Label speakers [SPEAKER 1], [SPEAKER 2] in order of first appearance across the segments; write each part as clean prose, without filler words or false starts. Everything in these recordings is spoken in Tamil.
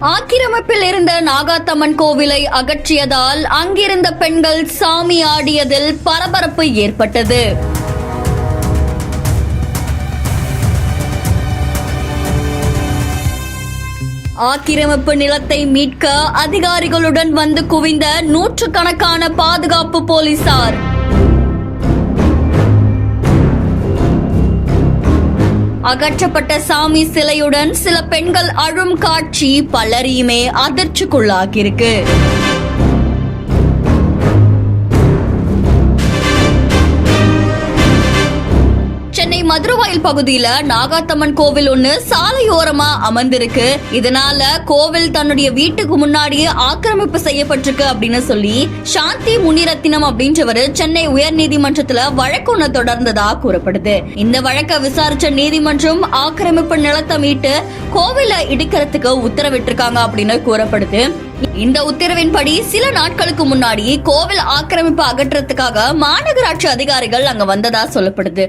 [SPEAKER 1] ஆக்கிரமிப்பில் இருந்த நாகாத்தம்மன் கோவிலை அகற்றியதால் அங்கிருந்த பெண்கள் சாமி ஆடியதில் பரபரப்பு ஏற்பட்டது. ஆக்கிரமிப்பு நிலத்தை மீட்க அதிகாரிகளுடன் வந்து குவிந்த நூற்றுக்கணக்கான பாதுகாப்பு போலீசார். அகற்றப்பட்ட சாமி சிலையுடன் சில பெண்கள் அழும் காட்சி பலரையுமே அதிர்ச்சிக்குள்ளாகியிருக்கு. சென்னை மதுரவாயில் பகுதியில நாகாத்தம்மன் கோவில் ஒண்ணு சாலையோரமா அமர்ந்திருக்கு. இதனால கோவில் தன்னுடைய வீட்டுக்கு முன்னாடியே ஆக்கிரமிப்பு செய்யப்பட்டிருக்கு அப்படின்னு சொல்லி சாந்தி முனிரத்தினம் அப்படின்றவரு சென்னை உயர் நீதிமன்றத்துல வழக்கு ஒண்ணு தொடர்ந்ததா கூறப்படுது. இந்த வழக்கை விசாரிச்ச நீதிமன்றம் ஆக்கிரமிப்பு நிலத்தை மீட்டு கோவிலை இடிக்கிறதுக்கு உத்தரவிட்டிருக்காங்க அப்படின்னு கூறப்படுது. இந்த உத்தரவின்படி சில நாட்களுக்கு முன்னாடி கோவில் ஆக்கிரமிப்பு அகற்றத்துக்காக மாநகராட்சி அதிகாரிகள் அங்க வந்ததா சொல்லப்படுது.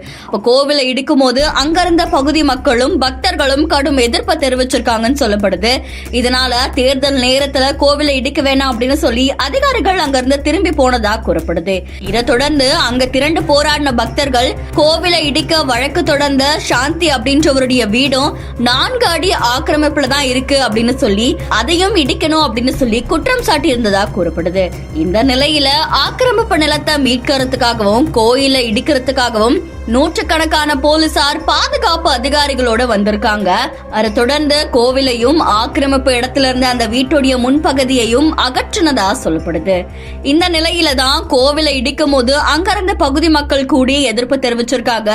[SPEAKER 1] கோவிலை இடிக்கும் போது அங்கிருந்த பகுதி மக்களும் பக்தர்களும் கடும் எதிர்ப்பை தெரிவிச்சிருக்காங்கன்னு சொல்லப்படுது. இதனால தேர்தல் நேரத்துல கோவிலை இடிக்க வேணாம் அப்படின்னு சொல்லி அதிகாரிகள் அங்கிருந்து திரும்பி போனதா கூறப்படுது. இதை தொடர்ந்து அங்க திரண்டு போராடின பக்தர்கள் கோவிலை இடிக்க வழக்கு தொடர்ந்த சாந்தி அப்படின்றவருடைய வீடும் 4 அடி ஆக்கிரமிப்புல தான் இருக்கு அப்படின்னு சொல்லி அதையும் இடிக்கணும் அப்படின்னு சொல்லி குற்றம் சாட்டி இருந்ததா கூறப்படுது. இந்த நிலையில ஆக்கிரமிப்பு நிலத்தை மீட்கிறதுக்காகவும் கோயிலை இடிக்கிறதுக்காகவும் நூற்றுக்கணக்கான போலீசார் பாதுகாப்பு அதிகாரிகளோட வந்திருக்காங்க. அதை தொடர்ந்து கோவிலையும் ஆக்கிரமிப்பு இடத்துல இருந்த அந்த வீட்டுடைய முன்பகுதியையும் அகற்றினதா சொல்லப்படுது. இந்த நிலையில தான் கோவிலை இடிக்கும் போது அங்கிருந்த பகுதி மக்கள் கூடி எதிர்ப்பு தெரிவிச்சிருக்காங்க.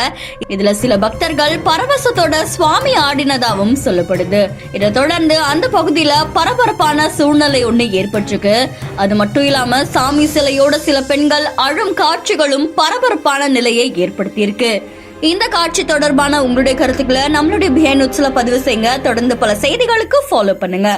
[SPEAKER 1] இதுல சில பக்தர்கள் பரவசத்தோட சுவாமி ஆடினதாவும் சொல்லப்படுது. இதை தொடர்ந்து அந்த பகுதியில பரபரப்பான சூழ்நிலை ஒண்ணு ஏற்பட்டிருக்கு. அது மட்டும் இல்லாம சாமி சிலையோட சில பெண்கள் அழும் காட்சிகளும் பரபரப்பான நிலையை ஏற்படுத்தியிருக்கு. இந்த காட்சி தொடர்பான உங்களுடைய கருத்துக்களை நம்மளுடைய பிஹைண்ட் நியூஸ்ல பதிவு செய்யுங்க. தொடர்ந்து பல செய்திகளுக்கு ஃபாலோ பண்ணுங்க.